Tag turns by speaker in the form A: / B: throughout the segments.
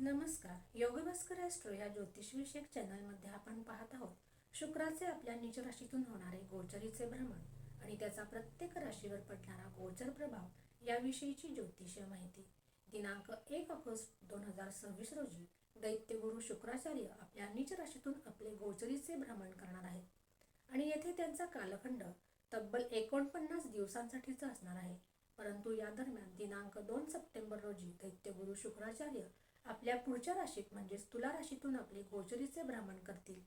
A: नमस्कार. योगभास्कर ॲस्ट्रो या ज्योतिषविषयक चॅनलमध्ये आपण पाहत आहोत शुक्राचे आपल्या नीच राशीतून होणारे गोचरीचे भ्रमण आणि त्याचा प्रत्येक राशीवर पडणारा गोचर प्रभाव याविषयीची ज्योतिषीय माहिती. दिनांक 1 ऑगस्ट 2026 रोजी दैत्यगुरु शुक्राचार्य आपल्या नीच राशीतून आपले गोचरीचे भ्रमण करणार आहेत आणि येथे त्यांचा कालखंड तब्बल 49 दिवसांसाठीचा असणार आहे. परंतु या दरम्यान दिनांक 2 सप्टेंबर रोजी दैत्यगुरु शुक्राचार्य आपल्या पुढच्या राशीत म्हणजेच तुला राशीतून आपले गोचरीचे भ्रमण करतील.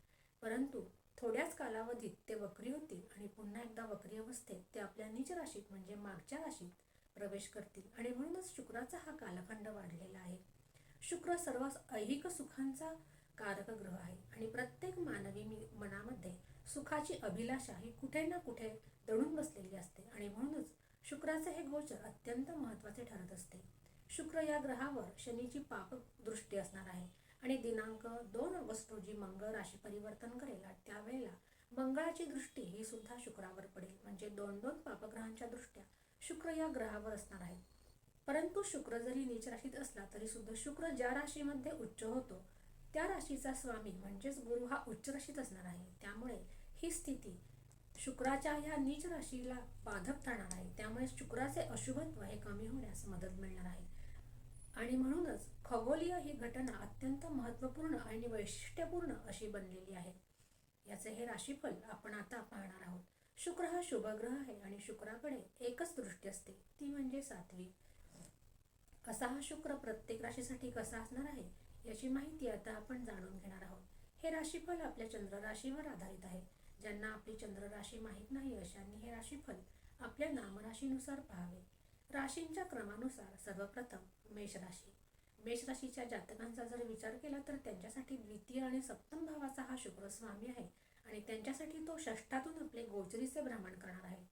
A: परंतु थोड्याच कालावधीत ते वक्री होतील आणि पुन्हा एकदा वक्री अवस्थेत ते आपल्या नीच राशीत म्हणजे मागच्या राशीत प्रवेश करतील आणि म्हणूनच शुक्राचा हा कालखंड वाढलेला आहे. शुक्र सर्व ऐहिक सुखांचा कारक ग्रह आहे आणि प्रत्येक मानवी मनामध्ये सुखाची अभिलाषा ही कुठे ना कुठे दडून बसलेली असते आणि म्हणूनच शुक्राचे हे गोचर अत्यंत महत्त्वाचे ठरत असते. शुक्र या ग्रहावर शनीची पाप दृष्टी असणार आहे आणि दिनांक 2 ऑगस्ट रोजी मंगळ राशी परिवर्तन करेल. त्यावेळेला मंगळाची दृष्टी ही सुद्धा शुक्रावर पडेल, म्हणजे दोन पापग्रहांच्या दृष्ट्या शुक्र या ग्रहावर असणार आहे. परंतु शुक्र जरी नीच राशीत असला तरी सुद्धा शुक्र ज्या राशीमध्ये उच्च होतो त्या राशीचा स्वामी म्हणजेच गुरु हा उच्च राशीत असणार आहे. त्यामुळे ही स्थिती शुक्राच्या ह्या नीच राशीला बाधक ठरणार आहे. त्यामुळे शुक्राचे अशुभत्व हे कमी होण्यास मदत मिळणार आहे आणि म्हणूनच खगोलीय ही घटना अत्यंत महत्त्वपूर्ण आणि वैशिष्ट्यपूर्ण अशी बनलेली आहे. याचे हे राशीफल आपण आता पाहणार आहोत. शुक्र हा शुभ ग्रह आहे आणि शुक्राकडे एकच दृष्टी असते, ती म्हणजे 7वी. असा हा शुक्र प्रत्येक राशीसाठी कसा असणार आहे याची माहिती आता आपण जाणून घेणार आहोत. हे राशीफल आपल्या चंद्र राशीवर आधारित आहे. ज्यांना आपली चंद्र राशी माहीत नाही अशांनी हे राशीफल आपल्या नामराशीनुसार पाहावे. राशींच्या क्रमानुसार सर्वप्रथम मेष राशी. मेष राशीच्या जातकांचा जर विचार केला तर त्यांच्यासाठी द्वितीय आणि सप्तम भावाचा हा शुक्र स्वामी आहे आणि त्यांच्यासाठी तो षष्ठातून आपले गोचरीचे भ्रमण करणार आहे.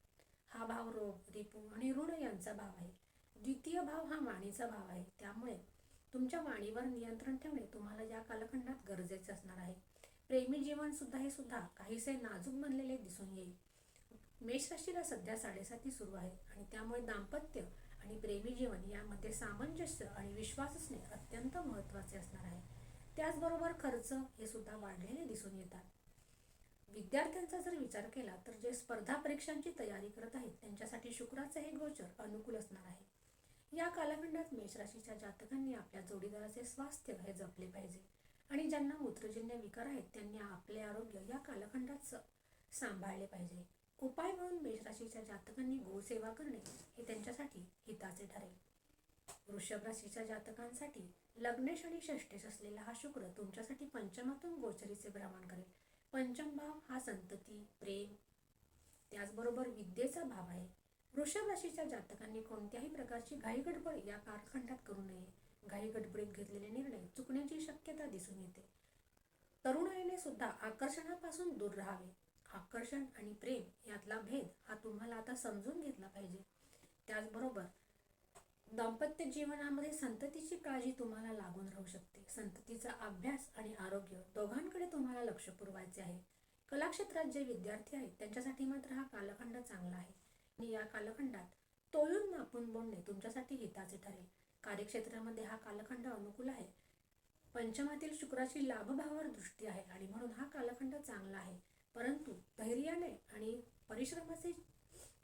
A: हा भाव रोग, रिपू आणि ऋण यांचा भाव आहे. द्वितीय भाव हा वाणीचा भाव आहे. त्यामुळे तुमच्या वाणीवर नियंत्रण ठेवणे तुम्हाला या कालखंडात गरजेचे असणार आहे. प्रेमी जीवन सुद्धा काहीसे नाजूक बनलेले दिसून येईल. मेष राशीला सध्या 7.5 सुरू आहे आणि त्यामुळे दाम्पत्य आणि प्रेमी जीवन यामध्ये सामंजस्य आणि विश्वास असणे अत्यंत महत्त्वाचे असणार आहे. त्याचबरोबर खर्च हे सुद्धा वाढलेले दिसून येतात. विद्यार्थ्यांचा जर विचार केला तर जे स्पर्धा परीक्षांची तयारी करत आहेत त्यांच्यासाठी शुक्राचे हे गोचर अनुकूल असणार आहे. या कालखंडात मेष राशीच्या जातकांनी आपल्या जोडीदाराचे स्वास्थ्य हे जपले पाहिजे आणि ज्यांना मूत्रजन्य विकार आहेत त्यांनी आपले आरोग्य या कालखंडात सांभाळले पाहिजे. उपाय म्हणून मेष राशीच्या जातकांनी गोसेवा करणे हे त्यांच्यासाठी हिताचे ठरेल. वृषभ राशीच्या जातकांसाठी लग्नेश आणि षष्ठेश असलेला हा शुक्र तुमच्यासाठी पंचमातून गोचरीचे भ्रमण करेल. पंचम भाव हा संतती, प्रेम त्याचबरोबर विद्येचा भाव आहे. वृषभ राशीच्या जातकांनी कोणत्याही प्रकारची घाईगडबड या कालखंडात करू नये. घाईगडबडीत घेतलेले निर्णय चुकण्याची शक्यता दिसून येते. तरुणाईने सुद्धा आकर्षणापासून दूर राहावे. आकर्षण आणि प्रेम यातला भेद हा तुम्हाला आता समजून घेतला पाहिजे. त्याचबरोबर दाम्पत्य जीवनामध्ये संततीची काळजी तुम्हाला लागून राहू शकते. संततीचा अभ्यास आणि आरोग्य दोघांकडे तुम्हाला लक्ष पुरवायचे आहे. कलाक्षेत्रात जे विद्यार्थी आहेत त्यांच्यासाठी मात्र हा कालखंड चांगला आहे आणि या कालखंडात तोलून मापून बोलणे तुमच्यासाठी हिताचे ठरेल. कार्यक्षेत्रामध्ये हा कालखंड अनुकूल आहे. पंचमातील शुक्राची लाभभावावर दृष्टी आहे आणि म्हणून हा कालखंड चांगला आहे. परंतु धैर्याने आणि परिश्रमाचे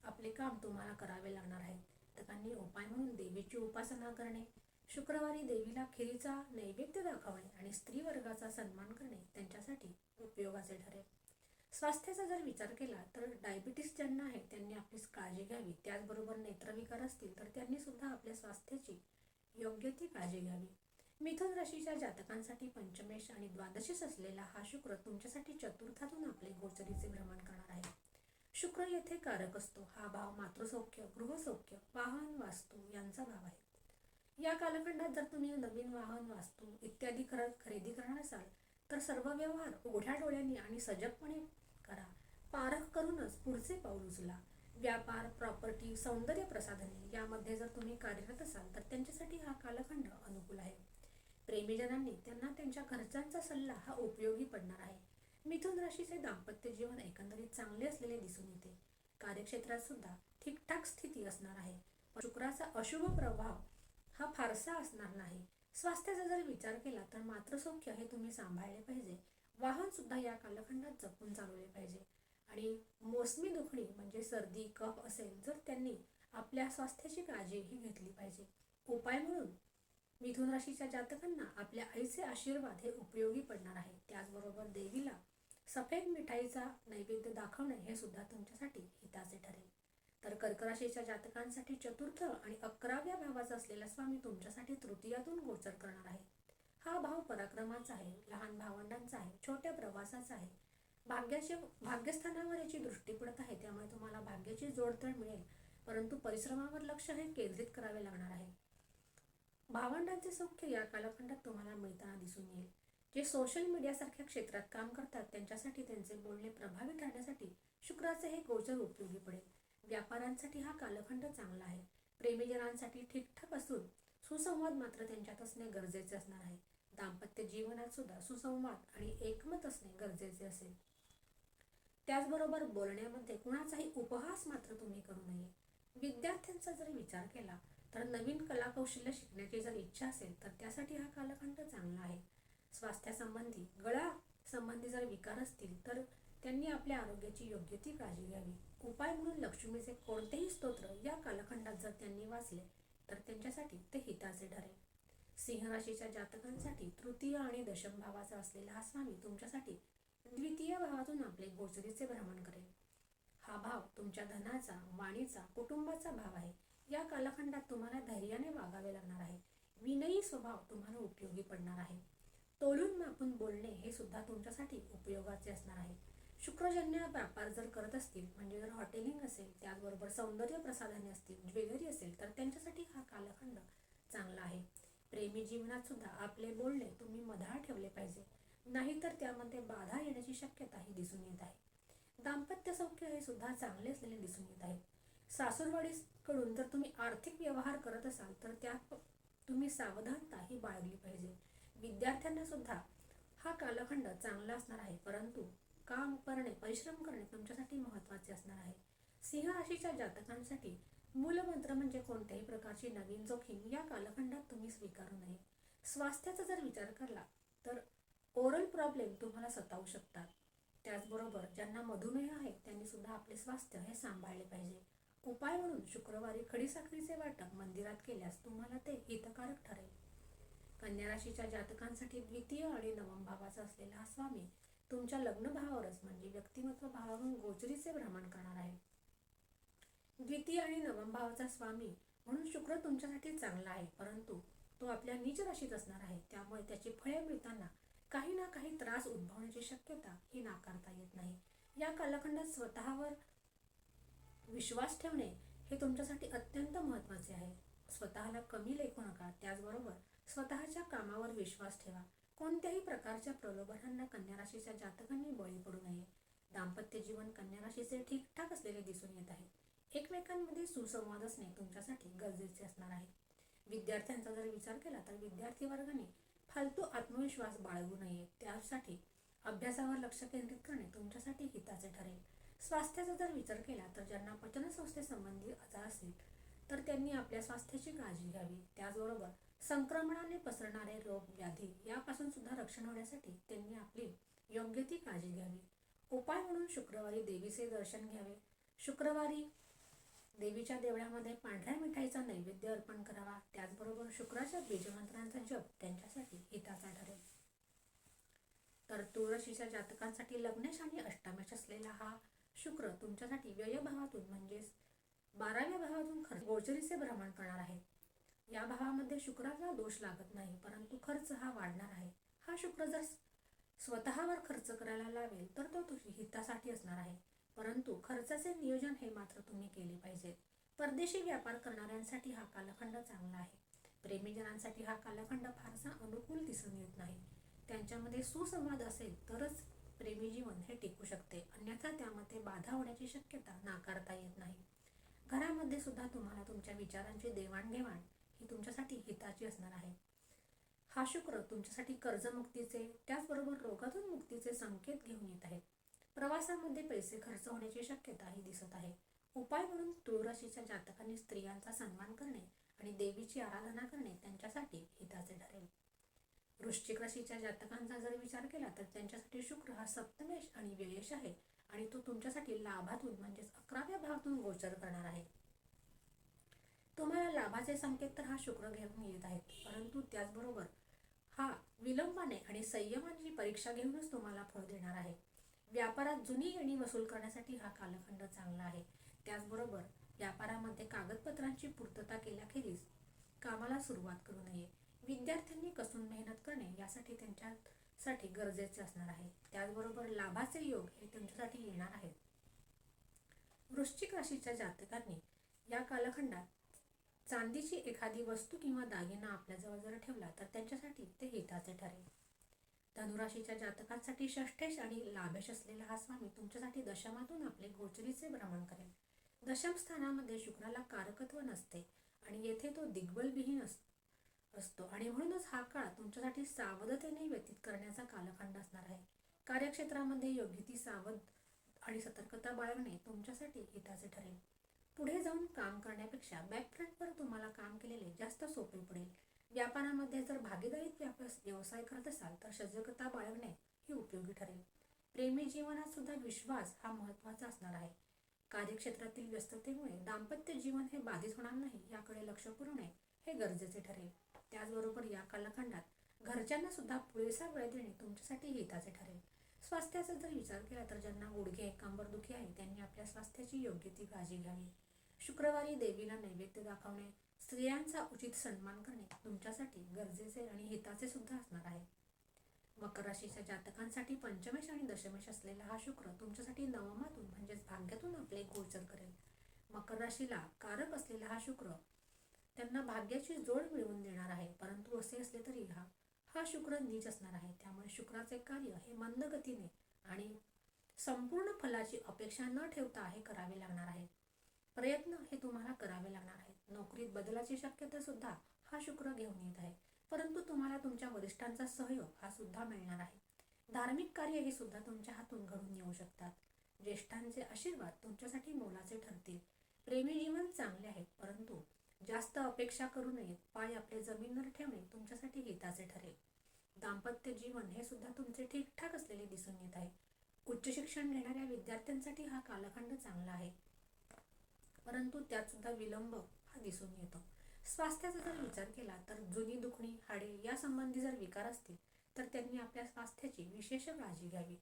A: आपले काम तुम्हाला करावे लागणार आहे. जातकांनी उपाय म्हणून देवीची उपासना करणे, शुक्रवारी देवीला खिरीचा नैवेद्य दाखवणे आणि स्त्री वर्गाचा सन्मान करणे त्यांच्यासाठी उपयोगाचे ठरेल. स्वास्थ्याचा जर विचार केला तर डायबिटीस ज्यांना आहे त्यांनी आपली काळजी घ्यावी. त्याचबरोबर नेत्रविकार असतील तर त्यांनी सुद्धा आपल्या स्वास्थ्याची योग्य ती काळजी घ्यावी. मिथुन राशीच्या जातकांसाठी पंचमेश आणि द्वादशीस असलेला हा शुक्र तुमच्यासाठी चतुर्थातून आपले गोचरीचे भ्रमण करणार आहे. शुक्र येथे कारक असतो. हा भाव मातृसौख्य, गृहसौख्य, वाहन, वास्तू यांचा भाव आहे. या कालखंडात जर तुम्ही नवीन वाहन, वास्तू इत्यादी खरेदी करणार असाल तर सर्व व्यवहार उघड्या डोळ्यांनी आणि सजगपणे करा. पारख करूनच पुढचे पाऊल उचला. व्यापार, प्रॉपर्टी, सौंदर्य प्रसाधने यामध्ये जर तुम्ही कार्यरत असाल तर त्यांच्यासाठी हा कालखंड अनुकूल आहे. प्रेमीजनांनी त्यांना त्यांच्या घरच्यांचा सल्ला हा उपयोगी पडणार आहे. मिथुन राशीचे दाम्पत्य जीवन एकंदरीत चांगले असलेले दिसून येते. कार्यक्षेत्रात सुद्धा ठीकठाक स्थिती असणार आहे. शुक्राचा अशुभ प्रभाव हा फारसा असणार नाही. स्वास्थ्याचा जर विचार केला तर मातृसौख्य हे तुम्ही सांभाळले पाहिजे. वाहन सुद्धा या कालखंडात जपून चालवले पाहिजे. आणि मोसमी दुखणी म्हणजे सर्दी कफ असेल जर त्यांनी आपल्या स्वास्थ्याची काळजीही घेतली पाहिजे. उपाय म्हणून मिथुन राशीच्या जातकांना आपल्या आईचे आशीर्वाद हे उपयोगी पडणार आहे. त्याचबरोबर देवीला सफेद मिठाईचा नैवेद्य दाखवणे हे सुद्धा तुमच्यासाठी हिताचे ठरेल. तर कर्क राशीच्या जातकांसाठी चतुर्थ आणि 11व्या भावाचा असलेला स्वामी तुमच्यासाठी तृतीयातून गोचर करणार आहे. हा भाव पराक्रमाचा आहे, लहान भावंडांचा आहे, छोट्या प्रवासाचा आहे. भाग्यस्थानावर याची दृष्टी पडत आहे, त्यामुळे तुम्हाला भाग्याची जोडतड मिळेल, परंतु परिश्रमावर लक्ष हे केंद्रित करावे लागणार आहे. भावंडांचे सौख्य या कालखंडात तुम्हाला मिळताना दिसून येईल. जे सोशल मीडिया सारख्या क्षेत्रात काम करतात त्यांच्यासाठी त्यांचे बोलणे प्रभावी ठरण्यासाठी शुक्राचे हे गोचर उपयोगी पडेल. व्यापाऱ्यांसाठी हा कालखंड चांगला आहे. प्रेमीजनांसाठी ठीकठाक असून सुसंवाद मात्र त्यांच्यात असणे गरजेचे असणार आहे. दाम्पत्य जीवनात सुद्धा सुसंवाद आणि एकमत असणे गरजेचे असेल. त्याचबरोबर बोलण्यामध्ये कुणाचाही उपहास मात्र तुम्ही करू नये. विद्यार्थ्यांचा जर विचार केला तर नवीन कला कौशल्य शिकण्याची जर इच्छा असेल तर त्यासाठी हा कालखंड चांगला आहे. स्वास्थ्यासंबंधी गळा संबंधी जर विकार असतील तर त्यांनी आपल्या आरोग्याची योग्य ती काळजी घ्यावी. उपाय म्हणून लक्ष्मीचे कोणतेही स्तोत्र या कालखंडात जर त्यांनी वाचले तर त्यांच्यासाठी ते हिताचे ठरेल. सिंह राशीच्या जातकांसाठी तृतीय आणि दशम भावाचा असलेला हा स्वामी तुमच्यासाठी द्वितीय भावातून आपले गोचरीचे भ्रमण करेल. हा भाव तुमच्या धनाचा, वाणीचा, कुटुंबाचा भाव आहे. या कालखंडात तुम्हाला धैर्याने वागावे लागणार आहे. विनयी स्वभाव तुम्हाला उपयोगी पडणार आहे. तोलून मापून बोलणे हे सुद्धा तुमच्यासाठी उपयोगाचे असणार आहे. शुक्रजन्य व्यापार जर करत असतील म्हणजे जर हॉटेलिंग असेल, त्याचबरोबर सौंदर्य प्रसाधने असतील, ज्वेलरी असेल तर त्यांच्यासाठी हा कालखंड चांगला आहे. प्रेमी जीवनात सुद्धा आपले बोलणे तुम्ही मधाळ ठेवले पाहिजे, नाहीतर त्यामध्ये बाधा येण्याची शक्यताही दिसून येत आहे. दाम्पत्य सौख्य हे सुद्धा चांगले असलेले दिसून येत आहे. सासूरवाडीकडून जर तुम्ही आर्थिक व्यवहार करत असाल तर त्यात तुम्ही सावधानता ही बाळगली पाहिजे. विद्यार्थ्यांना सुद्धा हा कालखंड चांगला असणार आहे, परंतु काम करणे, परिश्रम करणे तुमच्यासाठी महत्त्वाचे असणार आहे. सिंह राशीच्या जातकांसाठी मूलमंत्र म्हणजे कोणत्याही प्रकारची नवीन जोखीम या कालखंडात तुम्ही स्वीकारू नये. स्वास्थ्याचा जर विचार केला तर ओरल प्रॉब्लेम तुम्हाला सतावू शकतात. त्याचबरोबर ज्यांना मधुमेह आहे त्यांनी सुद्धा आपले स्वास्थ्य हे सांभाळले पाहिजे. उपाय म्हणून शुक्रवारी खडीसाखरीचे वाटप मंदिरात केल्यास तुम्हाला ते हितकारक ठरेल. कन्या राशीच्या जातकांसाठी द्वितीय आणि नवम भावाचा असलेला हा स्वामी तुमच्या लग्न भावावरच म्हणजे व्यक्तिमत्व भावावरून गोचरीचे भ्रमण करणार आहे. द्वितीय आणि नवम भावाचा स्वामी म्हणून शुक्र तुमच्यासाठी चांगला आहे, परंतु तो आपल्या नीच राशीत असणार आहे, त्यामुळे त्याची फळे मिळताना काही ना काही त्रास उद्भवण्याची शक्यता ही नाकारता येत नाही. या कालखंडात स्वतःवर विश्वास ठेवणे हे तुमच्यासाठी अत्यंत महत्त्वाचे आहे. स्वतःला कमी लेखू नका, त्याचबरोबर स्वतःच्या कामावर विश्वास ठेवा. कोणत्याही प्रकारच्या प्रलोभनांना कन्या राशीच्या जातकांनी बळी पडू नये. दाम्पत्य जीवन कन्या राशीचे ठीकठाक असलेले दिसून येत आहे. एकमेकांमध्ये सुसंवाद असणे तुमच्यासाठी गरजेचे असणार आहे. विद्यार्थ्यांचा जर विचार केला तर विद्यार्थी वर्गाने फालतू आत्मविश्वास बाळगू नये. त्यासाठी अभ्यासावर लक्ष केंद्रित करणे तुमच्यासाठी हिताचे ठरेल. स्वास्थ्याचा जर विचार केला तर ज्यांना पचनसंस्थेसंबंधी आजार असतील तर त्यांनी आपल्या स्वास्थ्याची काळजी घ्यावी. त्याचबरोबर संक्रमणाने पसरणारे रोग, व्याधी यापासून सुद्धा रक्षण होण्यासाठी त्यांनी आपली योग्य ती काळजी घ्यावी. उपाय म्हणून शुक्रवारी देवीचे दर्शन घ्यावे. शुक्रवारी देवीच्या देवळामध्ये पांढऱ्या मिठाईचा नैवेद्य अर्पण करावा. त्याचबरोबर शुक्राच्या बीजमंत्रांचा जप त्यांच्यासाठी हिताचा ठरेल. तर तुळ राशीच्या जातकांसाठी लग्नेश आणि अष्टमेश असलेला हा शुक्र तुमच्यासाठी व्ययभावातून म्हणजेच 12व्या भावातून गोचरीचे भ्रमण करणार आहे. या भावामध्ये शुक्राला दोष लागत नाही, परंतु खर्च हा वाढणार आहे. हा शुक्र जर स्वतःवर खर्च करायला लावेल तर तो हितासाठी असणार आहे, परंतु खर्चाचे नियोजन हे मात्र तुम्ही केले पाहिजे. परदेशी व्यापार करणाऱ्यांसाठी हा कालखंड चांगला आहे. प्रेमीजनांसाठी हा कालखंड फारसा अनुकूल दिसून येत नाही. त्यांच्यामध्ये सुसंवाद असेल तरच प्रेमी जीवन हे टिकू शकते, अन्यथा त्यामध्ये बाधा होण्याची शक्यता नाकारता येत नाही. घरामध्ये सुद्धा तुम्हाला तुमच्या विचारांची देवाणघेवाण ही तुमच्यासाठी हिताची असणार आहे. हा शुक्र तुमच्यासाठी कर्जमुक्तीचे त्याचबरोबर रोगातून मुक्तीचे संकेत घेऊन येत आहेत. प्रवासामध्ये पैसे खर्च होण्याची शक्यताही दिसत आहे. उपाय म्हणून तुळ राशीच्या जातकांनी स्त्रियांचा सन्मान करणे आणि देवीची आराधना करणे त्यांच्यासाठी हिताचे ठरेल. वृश्चिक राशीच्या जातकांचा जर विचार केला तर त्यांच्यासाठी शुक्र हा सप्तमेश आणि व्ययेश आहे आणि तो तुमच्यासाठी लाभातून म्हणजेच 11व्या भावातून गोचर करणार आहे. तुम्हाला लाभाचे संकेत तर हा शुक्र घेऊन येत आहेत, परंतु त्याचबरोबर हा विलंबाने आणि संयमाची परीक्षा घेऊनच तुम्हाला फळ देणार आहे. व्यापारात जुनी येणी वसूल करण्यासाठी हा कालखंड चांगला आहे. त्याचबरोबर व्यापारामध्ये कागदपत्रांची पूर्तता केल्याखेरीज कामाला सुरुवात करू नये. विद्यार्थ्यांनी कसून मेहनत करणे यासाठी त्यांच्यासाठी गरजेचे असणार आहे. त्याचबरोबर लाभाचे योग हे तुमच्यासाठी येणार आहेत. वृश्चिक राशीच्या जातकांनी या कालखंडात चांदीची एखादी वस्तू किंवा दागिना आपल्याजवळ जर ठेवला तर त्यांच्यासाठी ते हिताचे ठरेल. धनुराशीच्या जातकांसाठी षष्ठेश आणि लाभेश असलेला हा स्वामी तुमच्यासाठी दशमातून आपले गोचरीचे भ्रमण करेल. दशम स्थानामध्ये शुक्राला कारकत्व नसते आणि येथे तो दिग्बलविहीन असतो आणि म्हणूनच हा काळ तुमच्यासाठी सावधतेने व्यतीत करण्याचा कालखंड असणार आहे. कार्यक्षेत्रामध्ये योग्य ती सावध आणि सतर्कता बाळगणे तुमच्यासाठी हिताचे ठरेल. पुढे जाऊन काम करण्यापेक्षा बॅकफ्रंटवर तुम्हाला काम केलेले जास्त सोपे पडेल. व्यापारामध्ये जर भागीदारीत व्यवसाय करत असाल तर सजगता बाळगणे हे उपयोगी ठरेल. प्रेमी जीवनात सुद्धा विश्वास हा महत्त्वाचा असणार आहे. कार्यक्षेत्रातील व्यस्ततेमुळे दाम्पत्य जीवन हे बाधित होणार नाही याकडे लक्ष पुरवणे हे गरजेचे ठरेल. त्याचबरोबर या कालखंडात घरच्यांना सुद्धा पुरेसा वेळ देणे तुमच्यासाठी हिताचे ठरेल. स्वास्थ्याचा जर विचार केला तर ज्यांना गुडघे कंबरदुखी आहे त्यांनी आपल्या स्वास्थ्याची योग्य ती काळजी घ्यावी. शुक्रवारी देवीला नैवेद्य दाखवणे, स्त्रियांचा उचित सन्मान करणे तुमच्यासाठी गरजेचे आणि हिताचे सुद्धा असणार आहे. मकर राशीच्या जातकांसाठी पंचमेश आणि दशमेश असलेला हा शुक्र तुमच्यासाठी नवमातून म्हणजेच भाग्यातून आपले गोचर करेल. मकर राशीला कारक असलेला हा शुक्र त्यांना भाग्याची जोड मिळवून देणार आहे, परंतु असे असले तरी हा शुक्र नीच असणार आहे. त्यामुळे शुक्राचे कार्य हे मंद गतीने आणि संपूर्ण फलाची अपेक्षा न ठेवता हे करावे लागणार आहे. प्रयत्न हे तुम्हाला करावे लागणार आहेत. नोकरीत बदलाची शक्यता सुद्धा हा शुक्र घेऊन येत आहे, परंतु तुम्हाला तुमच्या वरिष्ठांचा सहयोग हा सुद्धा मिळणार आहे. धार्मिक कार्य हे सुद्धा तुमच्या हातून घडून येऊ शकतात. ज्येष्ठांचे आशीर्वाद तुमच्यासाठी मोलाचे ठरतील. प्रेमी जीवन चांगले आहे, परंतु जास्त अपेक्षा करू नयेत. पाय आपले जमिनीवर ठेवणे तुमच्यासाठी हिताचे ठरेल. दाम्पत्य जीवन हे सुद्धा तुमचे ठीकठाक असलेले दिसून येत आहे. उच्च शिक्षण घेणाऱ्या विद्यार्थ्यांसाठी हा कालखंड चांगला आहे, परंतु त्यात सुद्धा विलंब हा दिसून येतो. स्वास्थ्याचा जर विचार केला तर जुनी दुखणी, हाडे या संबंधी जर विकार असतील तर त्यांनी आपल्या स्वास्थ्याची विशेष काळजी घ्यावी.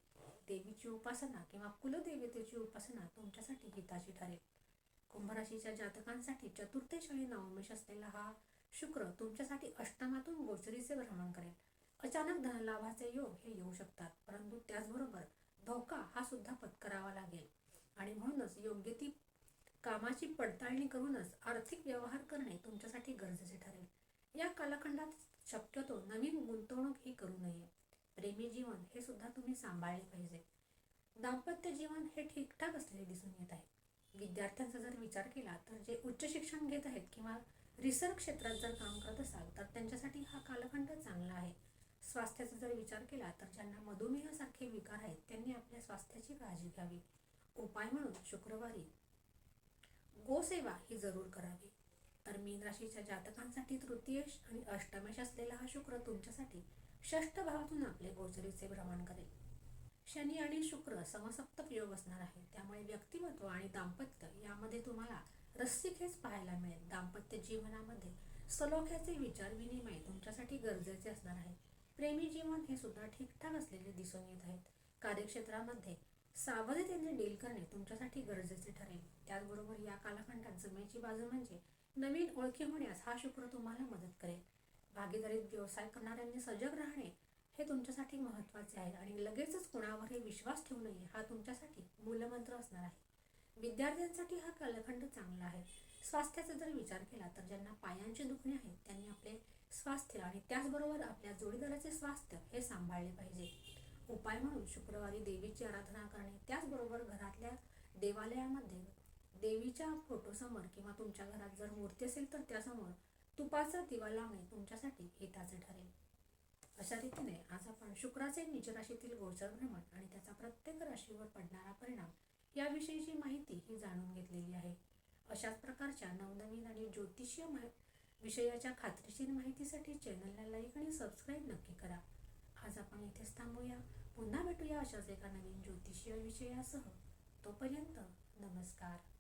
A: देवीची उपासना किंवा कुलदेवतेची उपासना तुमच्यासाठी हिताची ठरेल. कुंभराशीच्या जातकांसाठी चतुर्थेश आणि नवमेश असलेला हा शुक्र तुमच्यासाठी अष्टमातून गोचरीचे भ्रमण करेल. अचानक धनलाभाचे योग हे येऊ शकतात, परंतु त्याचबरोबर धोका हा सुद्धा पत्करावा लागेल आणि म्हणूनच योग्य ती कामाची पडताळणी करूनच आर्थिक व्यवहार करणे तुमच्यासाठी गरजेचे ठरेल. या कालखंडात शक्यतो नवीन गुंतवणूक ही करू नये. प्रेमी जीवन हे सुद्धा तुम्ही सांभाळले पाहिजे. दाम्पत्य जीवन हे ठीकठाक असलेले दिसून येत आहे. विद्यार्थ्यांचा जर विचार केला तर जे उच्च शिक्षण घेत आहेत किंवा रिसर्च क्षेत्रात जर काम करत असाल तर त्यांच्यासाठी हा कालखंड चांगला आहे. स्वास्थ्याचा जर विचार केला तर ज्यांना मधुमेहासारखे विकार आहेत त्यांनी आपल्या स्वास्थ्याची काळजी घ्यावी. उपाय म्हणून शुक्रवारी गोसेवा ही जरूर करावी. तर मीन राशीच्या जातकांसाठी तृतीयेश आणि अष्टमेश असलेला हा शुक्र तुमच्यासाठी षष्ठ भावातून आपले गोचरीचे भ्रमण करेल. शनी आणि शुक्र समसप्तक योग असणार आहे, त्यामुळे व्यक्तिमत्व आणि दाम्पत्य यामध्ये तुम्हाला रस्सीखेच पाहायला मिळेल. दाम्पत्य जीवनामध्ये सलोख्याचे विचार विनिमय तुमच्यासाठी गरजेचे असणार आहे. प्रेमी जीवन हे सुद्धा ठीकठाक असलेले दिसून येत आहेत. कार्यक्षेत्रामध्ये सावधतेने डील करणे तुमच्यासाठी गरजेचे ठरेल. त्याचबरोबर या कालखंडात जमेची बाजू म्हणजे नवीन ओळखी होण्यास हा शुक्र तुम्हाला मदत करेल. भागीदारीत व्यवसाय करणाऱ्यांनी सजग राहणे हे तुमच्यासाठी महत्त्वाचे आहे आणि लगेचच कोणावरही विश्वास ठेवू नये हा तुमच्यासाठी मूलमंत्र असणार आहे. विद्यार्थ्यांसाठी हा कालखंड चांगला आहे. स्वास्थ्याचा जर विचार केला तर ज्यांना पायांची दुखणे आहेत त्यांनी आपले स्वास्थ्य आणि त्याचबरोबर आपल्या जोडीदाराचे स्वास्थ्य हे सांभाळले पाहिजे. उपाय म्हणून शुक्रवारी देवीची आराधना करणे, त्याचबरोबर घरातल्या देवालयामध्ये देवीच्या फोटोसमोर किंवा तुमच्या घरात जर मूर्ती असेल तर त्यासमोर तुपाचा दिवा लावणे तुमच्यासाठी हिताचे ठरेल. अशा रीतीने आज आपण शुक्राचे निज राशीतील गोचर भ्रमण आणि त्याचा प्रत्येक राशीवर पडणारा परिणाम याविषयीची माहिती ही जाणून घेतलेली आहे. अशाच प्रकारच्या नवनवीन आणि ज्योतिषीय विषयाच्या खात्रीशीर माहितीसाठी चॅनलला लाईक आणि सबस्क्राईब नक्की करा. आज आपण इथेच थांबूया. पुन्हा भेटूया अशाच एका नवीन ज्योतिषीय विषयासह. तोपर्यंत नमस्कार.